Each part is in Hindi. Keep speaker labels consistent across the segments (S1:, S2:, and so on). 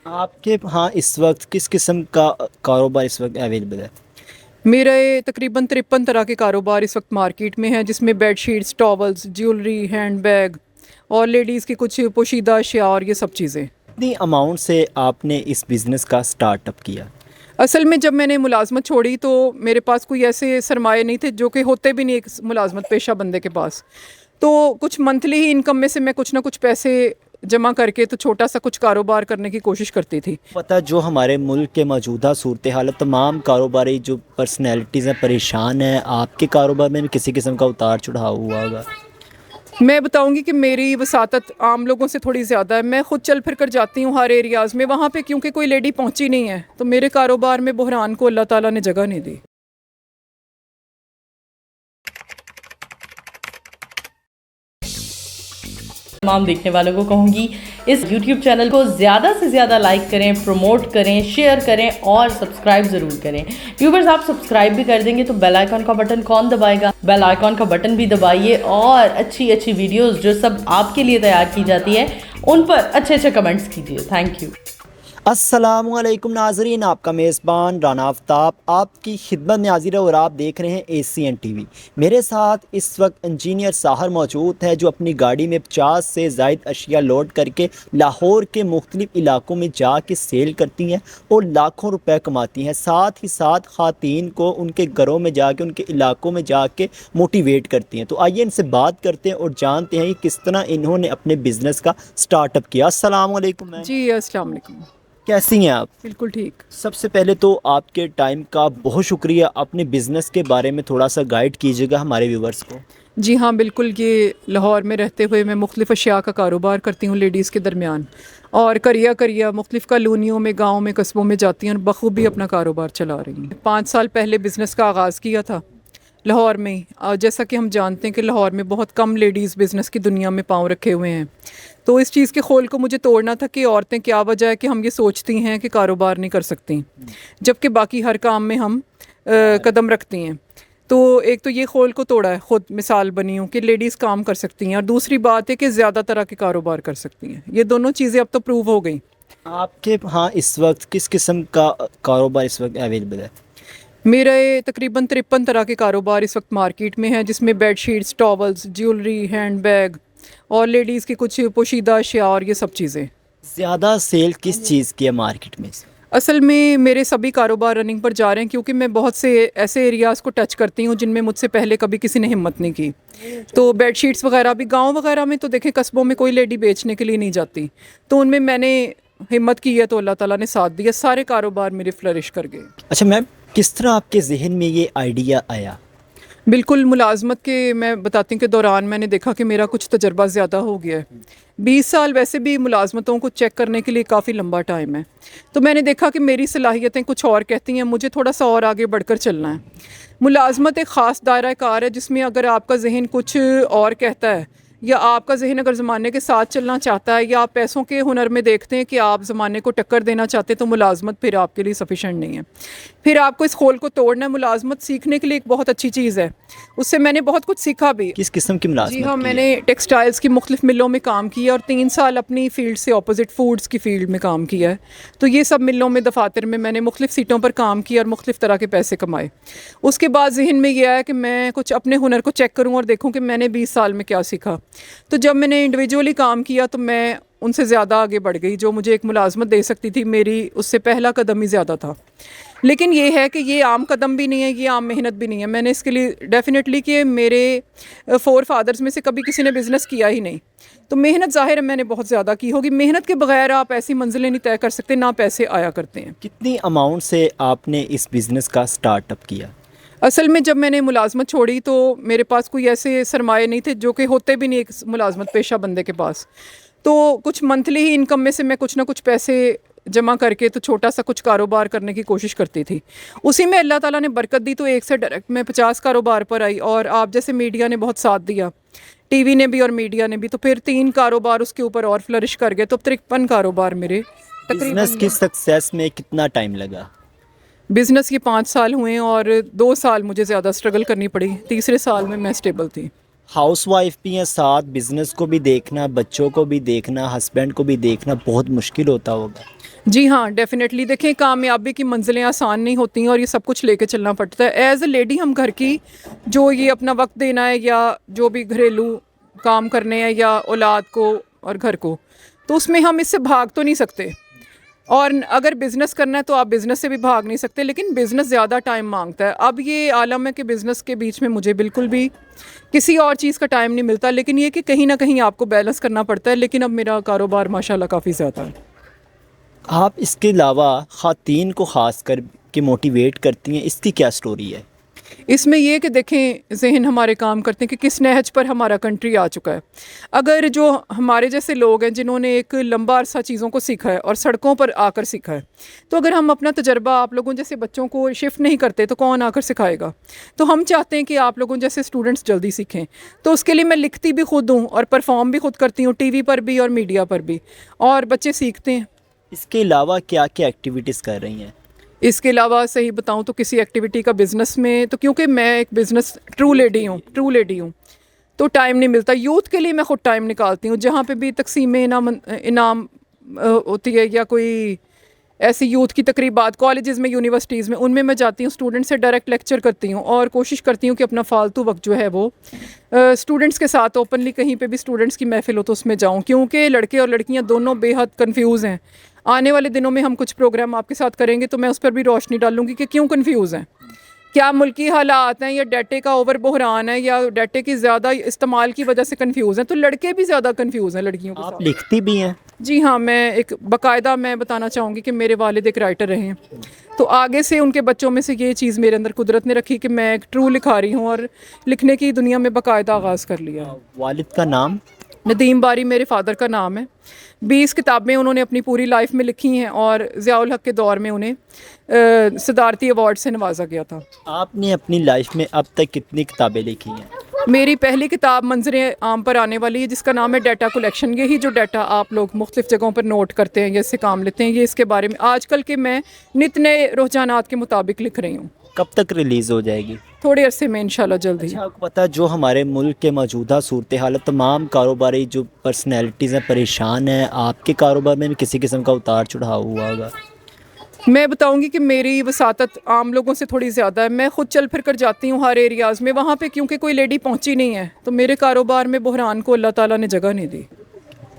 S1: आपके हाँ इस वक्त किस किस्म का कारोबार इस वक्त अवेलेबल है?
S2: मेरे तकरीबन 53 तरह के कारोबार इस वक्त मार्केट में हैं, जिसमें बेडशीट्स, टॉवल्स, ज्वेलरी, हैंडबैग और लेडीज़ की कुछ पोशीदा अशिया और ये सब चीज़ें।
S1: कितनी अमाउंट से आपने इस बिज़नेस का स्टार्टअप किया?
S2: असल में जब मैंने मुलाजमत छोड़ी तो मेरे पास कोई ऐसे सरमाए नहीं थे, जो कि होते भी नहीं एक मुलाजमत पेशा बंदे के पास। तो कुछ मंथली ही इनकम में से मैं कुछ ना कुछ पैसे जमा करके तो छोटा सा कुछ कारोबार करने की कोशिश करती थी।
S1: पता जो हमारे मुल्क के मौजूदा सूरत हाल तमाम कारोबारी जो पर्सनैलिटीज़ हैं परेशान हैं, आपके कारोबार में भी किसी किस्म का उतार चढ़ाव हुआ होगा?
S2: मैं बताऊंगी कि मेरी वसातत आम लोगों से थोड़ी ज़्यादा है। मैं ख़ुद चल फिर कर जाती हूँ हर एरियाज़ में, वहाँ पे क्योंकि कोई लेडी पहुँची नहीं है तो मेरे कारोबार में बहरान को अल्लाह ताला ने जगह नहीं दी।
S3: तमाम देखने वालों को कहूँगी इस YouTube चैनल को ज़्यादा से ज़्यादा लाइक करें, प्रमोट करें, शेयर करें और सब्सक्राइब ज़रूर करें। व्यूवर्स, आप सब्सक्राइब भी कर देंगे तो बेल आइकॉन का बटन कौन दबाएगा? बेल आइकॉन का बटन भी दबाइए और अच्छी अच्छी वीडियोस जो सब आपके लिए तैयार की जाती है उन पर अच्छे अच्छे कमेंट्स कीजिए। Thank you.
S1: अस्सलामुअलैकुम नाजरीन, आपका मेज़बान राना आफ्ताब आपकी खिदमत में हाजिर है और आप देख रहे हैं ACN TV। मेरे साथ इस वक्त इंजीनियर साहर मौजूद है जो अपनी गाड़ी में 50 से ज़ायद अशिया लोड करके लाहौर के मुख्तलिफ़ इलाकों में जाके सेल करती हैं और लाखों रुपए कमाती हैं। साथ ही साथ ख़वातीन को उनके घरों में जाके उनके इलाकों में जाके मोटिवेट करती हैं। तो आइए इनसे बात करते हैं और जानते हैं कि किस तरह इन्होंने अपने बिज़नेस का स्टार्टअप किया। अस्सलामुअलैकुम मैम,
S2: जी अस्सलाम वालेकुम।
S1: कैसी हैं आप?
S2: बिल्कुल ठीक।
S1: सबसे पहले तो आपके टाइम का बहुत शुक्रिया। अपने बिज़नेस के बारे में थोड़ा सा गाइड कीजिएगा हमारे व्यूवर्स को।
S2: जी हाँ, बिल्कुल। ये लाहौर में रहते हुए मैं मुख्तलिफ़ अशिया का कारोबार करती हूँ लेडीज़ के दरमियान, और करिया करिया मुख्तलिफ़ कॉलोनियों में, गाँव में, कस्बों में जाती हैं और बखूबी अपना कारोबार चला रही हैं। 5 साल पहले बिज़नेस का आगाज़ किया था लाहौर में ही। और जैसा कि हम जानते हैं कि लाहौर में बहुत कम लेडीज़ बिज़नेस की दुनिया में पाँव रखे हुए हैं, तो इस चीज़ के खोल को मुझे तोड़ना था कि औरतें क्या वजह है कि हम ये सोचती हैं कि कारोबार नहीं कर सकती, जबकि बाकी हर काम में हम कदम रखती हैं। तो एक तो ये खोल को तोड़ा है, ख़ुद मिसाल बनी हूँ कि लेडीज़ काम कर सकती हैं, और दूसरी बात है कि ज़्यादा तरह के कारोबार कर सकती हैं। ये दोनों चीज़ें अब तो प्रूव हो गई।
S1: आपके हाँ इस वक्त किस किस्म का कारोबार इस वक्त अवेलेबल है?
S2: मेरे तकरीबन 53 तरह के कारोबार इस वक्त मार्केट में हैं, जिसमें बेडशीट्स, टॉवल्स, ज्वेलरी, हैंडबैग और लेडीज़ की कुछ पोशीदा अशिया और ये सब चीज़ें।
S1: ज़्यादा सेल किस चीज़ की है मार्केट में?
S2: असल में मेरे सभी कारोबार रनिंग पर जा रहे हैं, क्योंकि मैं बहुत से ऐसे एरियाज़ को टच करती हूँ जिनमें मुझसे पहले कभी किसी ने हिम्मत नहीं की। तो बेडशीट्स वगैरह भी गांव वगैरह में तो देखें, कस्बों में कोई लेडी बेचने के लिए नहीं जाती, तो उनमें मैंने हिम्मत की है तो अल्लाह ताला ने साथ दिया, सारे कारोबार मेरे फ्लरिश कर गए।
S1: अच्छा मैम, किस तरह आपके जहन में ये आइडिया आया?
S2: बिल्कुल, मुलाजमत के मैं बताती हूँ कि दौरान मैंने देखा कि मेरा कुछ तजर्बा ज़्यादा हो गया है। 20 साल वैसे भी मुलाजमतों को चेक करने के लिए काफ़ी लंबा टाइम है। तो मैंने देखा कि मेरी सलाहियतें कुछ और कहती हैं, मुझे थोड़ा सा और आगे बढ़कर चलना है। मुलाजमत एक ख़ास दायरा कार है, जिसमें अगर आपका जहन कुछ और कहता है, या आपका जहन अगर ज़माने के साथ चलना चाहता है, या आप पैसों के हुनर में देखते हैं कि आप ज़माने को टक्कर देना चाहते हैं, तो मुलाजमत फिर आपके लिए सफिशेंट नहीं है। फिर आपको इस खोल को तोड़ना है। मुलाजमत सीखने के लिए एक बहुत अच्छी चीज़ है, उससे मैंने बहुत कुछ सीखा भी।
S1: किस किस्म की
S2: जी हाँ,
S1: मुलाजमत की है?
S2: मैंने टेक्सटाइल्स की मुख्तलिफ मिलों में काम किया और 3 साल अपनी फ़ील्ड से ऑपोजिट फूड्स की फ़ील्ड में काम किया है। तो ये सब मिलों में, दफातर में मैंने मुख्तलिफ सीटों पर काम किया और मुख्तलिफ तरह के पैसे कमाए। उसके बाद जहन में यह है कि मैं कुछ अपने हुनर को चेक करूँ और देखूँ कि मैंने 20 साल में क्या सीखा। तो जब मैंने इंडिविजुअली काम किया तो मैं उनसे ज़्यादा आगे बढ़ गई। जो मुझे एक मुलाजमत दे सकती थी, मेरी उससे पहला कदम ही ज़्यादा था। लेकिन ये है कि ये आम कदम भी नहीं है, ये आम मेहनत भी नहीं है। मैंने इसके लिए डेफिनेटली कि मेरे 4 फादर्स में से कभी किसी ने बिज़नेस किया ही नहीं, तो मेहनत ज़ाहिर है मैंने बहुत ज़्यादा की होगी। मेहनत के बगैर आप ऐसी मंजिलें नहीं तय कर सकते, ना पैसे आया करते हैं।
S1: कितनी अमाउंट से आपने इस बिज़नेस का स्टार्टअप किया?
S2: असल में जब मैंने मुलाजमत छोड़ी तो मेरे पास कोई ऐसे सरमाए नहीं थे, जो कि होते भी नहीं एक मुलाजमत पेशा बंदे के पास। तो कुछ मंथली ही इनकम में से मैं कुछ ना कुछ पैसे जमा करके तो छोटा सा कुछ कारोबार करने की कोशिश करती थी। उसी में अल्लाह ताला ने बरकत दी, तो एक से डायरेक्ट मैं 50 कारोबार पर आई, और आप जैसे मीडिया ने बहुत साथ दिया, टीवी ने भी और मीडिया ने भी, तो फिर 3 कारोबार उसके ऊपर और फ्लरिश कर गए। तो 53 कारोबार मेरे
S1: बिज़नेस की
S2: तकरीबन।
S1: सक्सेस में कितना टाइम लगा?
S2: बिज़नेस के 5 साल हुए और 2 साल मुझे ज़्यादा स्ट्रगल करनी पड़ी, तीसरे साल में मैं स्टेबल थी।
S1: हाउसवाइफ भी हैं, साथ बिजनेस को भी देखना, बच्चों को भी देखना, हस्बैंड को भी देखना बहुत मुश्किल होता होगा।
S2: जी हाँ, डेफ़िनेटली देखें, कामयाबी की मंजिलें आसान नहीं होती हैं और ये सब कुछ लेके चलना पड़ता है। एज़ अ लेडी हम घर की जो ये अपना वक्त देना है या जो भी घरेलू काम करने हैं या औलाद को और घर को, तो उसमें हम इससे भाग तो नहीं सकते। और अगर बिज़नेस करना है तो आप बिज़नेस से भी भाग नहीं सकते, लेकिन बिज़नेस ज़्यादा टाइम मांगता है। अब ये आलम है कि बिज़नेस के बीच में मुझे बिल्कुल भी किसी और चीज़ का टाइम नहीं मिलता, लेकिन ये कि कहीं ना कहीं आपको बैलेंस करना पड़ता है। लेकिन अब मेरा कारोबार माशाल्लाह काफ़ी ज़्यादा है।
S1: आप इसके अलावा ख़वातीन को ख़ास कर के मोटिवेट करती हैं, इसकी क्या स्टोरी है?
S2: इसमें ये कि देखें, ज़हन हमारे काम करते हैं कि किस नहज पर हमारा कंट्री आ चुका है। अगर जो हमारे जैसे लोग हैं जिन्होंने एक लंबा अरसा चीज़ों को सीखा है और सड़कों पर आकर सीखा है, तो अगर हम अपना तजर्बा आप लोगों जैसे बच्चों को शिफ्ट नहीं करते तो कौन आकर सिखाएगा। तो हम चाहते हैं कि आप लोगों जैसे स्टूडेंट्स जल्दी सीखें। तो उसके लिए मैं लिखती भी खुद हूँ और परफॉर्म भी खुद करती हूँ, टीवी पर भी और मीडिया पर भी, और बच्चे सीखते हैं।
S1: इसके अलावा क्या क्या एक्टिविटीज़ कर रही हैं?
S2: इसके अलावा सही बताऊं तो किसी एक्टिविटी का बिज़नेस में, तो क्योंकि मैं एक बिज़नेस ट्रू लेडी हूँ, तो टाइम नहीं मिलता। यूथ के लिए मैं ख़ुद टाइम निकालती हूँ, जहाँ पे भी तकसीम इनाम होती है या कोई ऐसी यूथ की तकरीबात कॉलेजेस में, यूनिवर्सिटीज़ में, उनमें मैं जाती हूँ, स्टूडेंट से डायरेक्ट लेक्चर करती हूँ और कोशिश करती हूँ कि अपना फालतू वक्त जो है वो स्टूडेंट्स के साथ ओपनली कहीं पे भी स्टूडेंट्स की महफिल हो तो उसमें जाऊँ, क्योंकि लड़के और लड़कियाँ दोनों बेहद कंफ्यूज हैं। आने वाले दिनों में हम कुछ प्रोग्राम आपके साथ करेंगे तो मैं उस पर भी रोशनी डालूंगी कि क्यों कंफ्यूज हैं, क्या मुल्की हालात हैं या डाटे का ओवर बहरान है या डाटे की ज़्यादा इस्तेमाल की वजह से कंफ्यूज हैं। तो लड़के भी ज़्यादा कंफ्यूज हैं लड़कियों के
S1: आप
S2: साथ।
S1: लिखती भी हैं?
S2: जी हाँ, मैं एक बाकायदा, मैं बताना चाहूँगी कि मेरे वालिद एक राइटर रहे हैं, तो आगे से उनके बच्चों में से ये चीज़ मेरे अंदर कुदरत ने रखी कि मैं एक ट्रू लिखारी हूँ और लिखने की दुनिया में बाकायदा आगाज़ कर लिया है।
S1: वालिद का नाम?
S2: नदीम बारी मेरे फादर का नाम है। 20 किताबें उन्होंने अपनी पूरी लाइफ में लिखी हैं और ज़ियाउल हक के दौर में उन्हें सदारती अवार्ड से नवाजा गया था।
S1: आपने अपनी लाइफ में अब तक कितनी किताबें लिखी हैं?
S2: मेरी पहली किताब मंजरें आम पर आने वाली है, जिसका नाम है डाटा कलेक्शन। यही जो डाटा आप लोग मुख्तलिफ जगहों पर नोट करते हैं या इससे काम लेते हैं, ये इसके बारे में आजकल के मैं नित नए रुझानात के मुताबिक लिख रही हूँ।
S1: कब तक रिलीज़ हो जाएगी?
S2: थोड़े अरसे में इंशाल्लाह जल्द ही।
S1: अच्छा, आपको पता है जो हमारे मुल्क के मौजूदा सूरत हाल, तमाम कारोबारी जो पर्सनैलिटीज़ हैं परेशान हैं, आपके कारोबार में भी किसी किस्म का उतार चढ़ाव हुआ होगा?
S2: मैं बताऊंगी कि मेरी वसातत आम लोगों से थोड़ी ज़्यादा है। मैं ख़ुद चल फिर कर जाती हूँ हर एरियाज़ में, वहाँ पे क्योंकि कोई लेडी पहुँची नहीं है तो मेरे कारोबार में बहरान को अल्लाह ताला ने जगह नहीं दी।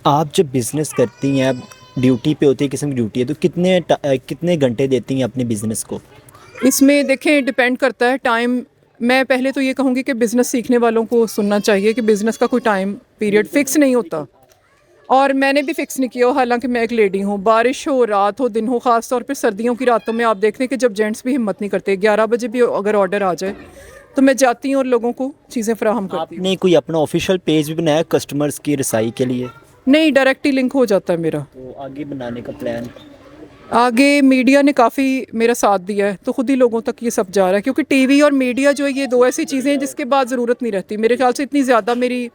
S1: आप जब बिज़नेस करती हैं, ड्यूटी पे होती है, किस्म की ड्यूटी है, तो कितने घंटे देती हैं अपने बिज़नेस को?
S2: इसमें देखें, डिपेंड करता है टाइम। मैं पहले तो ये कहूँगी कि बिज़नेस सीखने वालों को सुनना चाहिए कि बिज़नेस का कोई टाइम पीरियड फ़िक्स नहीं होता, और मैंने भी फ़िक्स नहीं किया हो। हालांकि मैं एक लेडी हूँ, बारिश हो, रात हो, दिन हो, ख़ास तौर पर सर्दियों की रातों में आप देखते हैं कि जब जेंट्स भी हिम्मत नहीं करते, 11 बजे भी अगर ऑर्डर आ जाए तो मैं जाती हूँ और लोगों को चीज़ें फराहम करती हूँ।
S1: आपने कोई अपना ऑफिशियल पेज भी बनाया कस्टमर्स की रसाई के लिए?
S2: नहीं, डायरेक्ट ही लिंक हो जाता है मेरा।
S1: तो आगे बनाने का प्लान?
S2: आगे मीडिया ने काफ़ी मेरा साथ दिया है तो ख़ुद ही लोगों तक ये सब जा रहा है, क्योंकि टीवी और मीडिया जो है ये दो ऐसी चीज़ें हैं जिसके बाद ज़रूरत नहीं रहती। मेरे ख्याल से इतनी ज़्यादा मेरी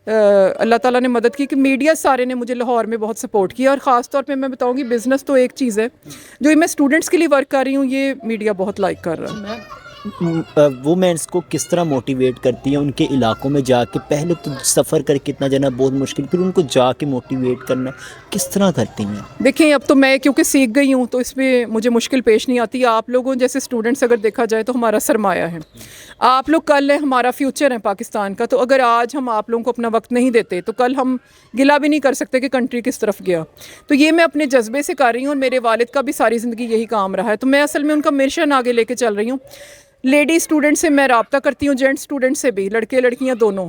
S2: अल्लाह ताला ने मदद की कि मीडिया सारे ने मुझे लाहौर में बहुत सपोर्ट किया। और ख़ास तौर पे मैं बताऊंगी, बिज़नेस तो एक चीज़ है, जो मैं स्टूडेंट्स के लिए वर्क कर रही हूँ ये मीडिया बहुत लाइक कर रहा है।
S1: वुमेन्स को किस तरह मोटिवेट करती हैं उनके इलाकों में जाके? पहले तो सफ़र करके इतना जाना बहुत मुश्किल, फिर उनको जाके मोटिवेट करना किस तरह करती हैं?
S2: देखिए, अब तो मैं क्योंकि सीख गई हूँ तो इसमें मुझे मुश्किल पेश नहीं आती। आप लोगों जैसे स्टूडेंट्स अगर देखा जाए तो हमारा सरमाया है। आप लोग कल है, हमारा फ्यूचर है पाकिस्तान का। तो अगर आज हम आप लोगों को अपना वक्त नहीं देते तो कल हम गिला भी नहीं कर सकते कि कंट्री किस तरफ गया। तो ये मैं अपने जज्बे से कर रही हूँ और मेरे वालिद का भी सारी ज़िंदगी यही काम रहा है। तो मैं असल में उनका मिशन आगे लेके चल रही हूँ। लेडी स्टूडेंट से मैं रब्ता करती हूँ, जेंट्स स्टूडेंट से भी, लड़के लड़कियाँ दोनों।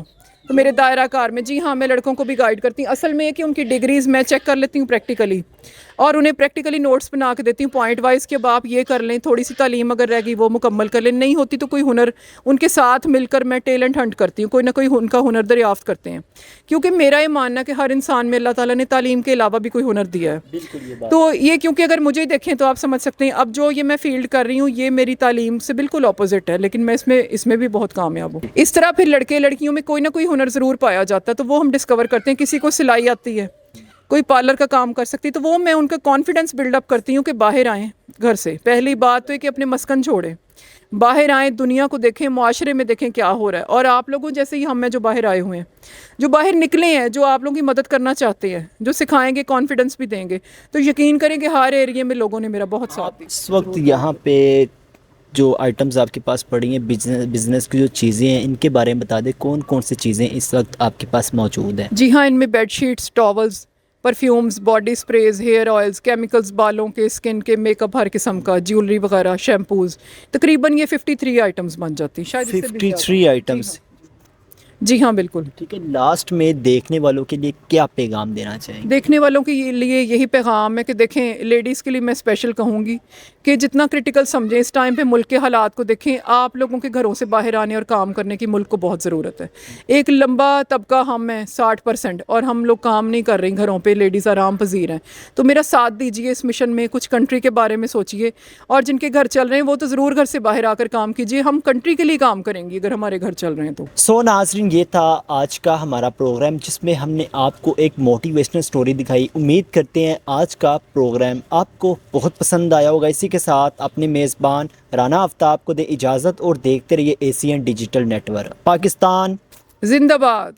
S2: तो मेरे दायरा कार में, जी हाँ, मैं लड़कों को भी गाइड करती हूँ। असल में है कि उनकी डिग्रीज़ मैं चेक कर लेती हूँ प्रैक्टिकली, और उन्हें प्रैक्टिकली नोट्स बना के देती हूँ पॉइंट वाइज कि अब आप ये कर लें, थोड़ी सी तालीम अगर रह गई वो मुकम्मल कर लें, नहीं होती तो कोई हुनर उनके साथ मिलकर मैं टैलेंट हंट करती हूँ, कोई ना कोई उनका हुनर दरियाफ्त करते हैं। क्योंकि मेरा ये मानना है कि हर इंसान में अल्लाह ताला ने तालीम के अलावा भी कोई हुनर दिया है। तो ये क्योंकि अगर मुझे देखें तो आप समझ सकते हैं, अब जो ये मैं फील्ड कर रही हूँ ये मेरी तालीम से बिल्कुल अपोजिट है, लेकिन मैं इसमें भी बहुत कामयाब हूँ। इस तरह फिर लड़के लड़कियों में कोई ना कोई हुनर ज़रूर पाया जाता है, तो वो हम डिस्कवर करते हैं। किसी को सिलाई आती है, कोई पार्लर का काम कर सकती है, तो वो मैं उनका कॉन्फिडेंस बिल्डअप करती हूँ कि बाहर आएँ घर से। पहली बात तो है कि अपने मस्कन छोड़ें, बाहर आएँ, दुनिया को देखें, मुआशरे में देखें क्या हो रहा है। और आप लोगों जैसे ही हम हैं जो बाहर आए हुए हैं, जो बाहर निकले हैं, जो आप लोगों की मदद करना चाहते हैं, जो सिखाएंगे, कॉन्फिडेंस भी देंगे, तो यकीन करें कि हर एरिया में लोगों ने मेरा बहुत साथ दिया।
S1: इस वक्त यहाँ पे जो आइटम्स आपके पास पड़ी हैं, बिजनेस की जो चीज़ें हैं, इनके बारे में बता दें, कौन कौन सी चीज़ें इस वक्त आपके पास मौजूद हैं?
S2: जी हाँ, इनमें bedsheets, towels, perfumes, body sprays, hair oils, chemicals, बालों के, स्किन के, मेकअप हर किस्म का, ज्वेलरी वगैरह, शैम्पूज़, तकरीबन ये 53 आइटम्स बन जाती हैं, शायद इससे भी ज़्यादा।
S1: 53 आइटम्स।
S2: जी हाँ, बिल्कुल।
S1: ठीक है, लास्ट में देखने वालों के लिए क्या पैगाम देना चाहेंगे?
S2: देखने वालों के लिए यही पैगाम है कि देखें, लेडीज़ के लिए मैं स्पेशल कहूँगी कि जितना क्रिटिकल समझें इस टाइम पे मुल्क के हालात को देखें। आप लोगों के घरों से बाहर आने और काम करने की मुल्क को बहुत ज़रूरत है। एक लंबा तबका हम हैं 60%, और हम लोग काम नहीं कर रहे घरों पे, लेडीज़ आराम पजीर हैं। तो मेरा साथ दीजिए इस मिशन में, कुछ कंट्री के बारे में सोचिए, और जिनके घर चल रहे हैं वो तो ज़रूर घर से बाहर आकर काम कीजिए। हम कंट्री के लिए काम करेंगे अगर हमारे घर चल रहे हैं तो।
S1: सो नाज़रीन, ये था आज का हमारा प्रोग्राम जिसमें हमने आपको एक मोटिवेशनल स्टोरी दिखाई। उम्मीद करते हैं आज का प्रोग्राम आपको बहुत पसंद आया होगा। इसी के साथ अपने मेज़बान राना आफ्ताब को दे इजाज़त और देखते रहिए एशियन डिजिटल नेटवर्क। पाकिस्तान
S2: जिंदाबाद।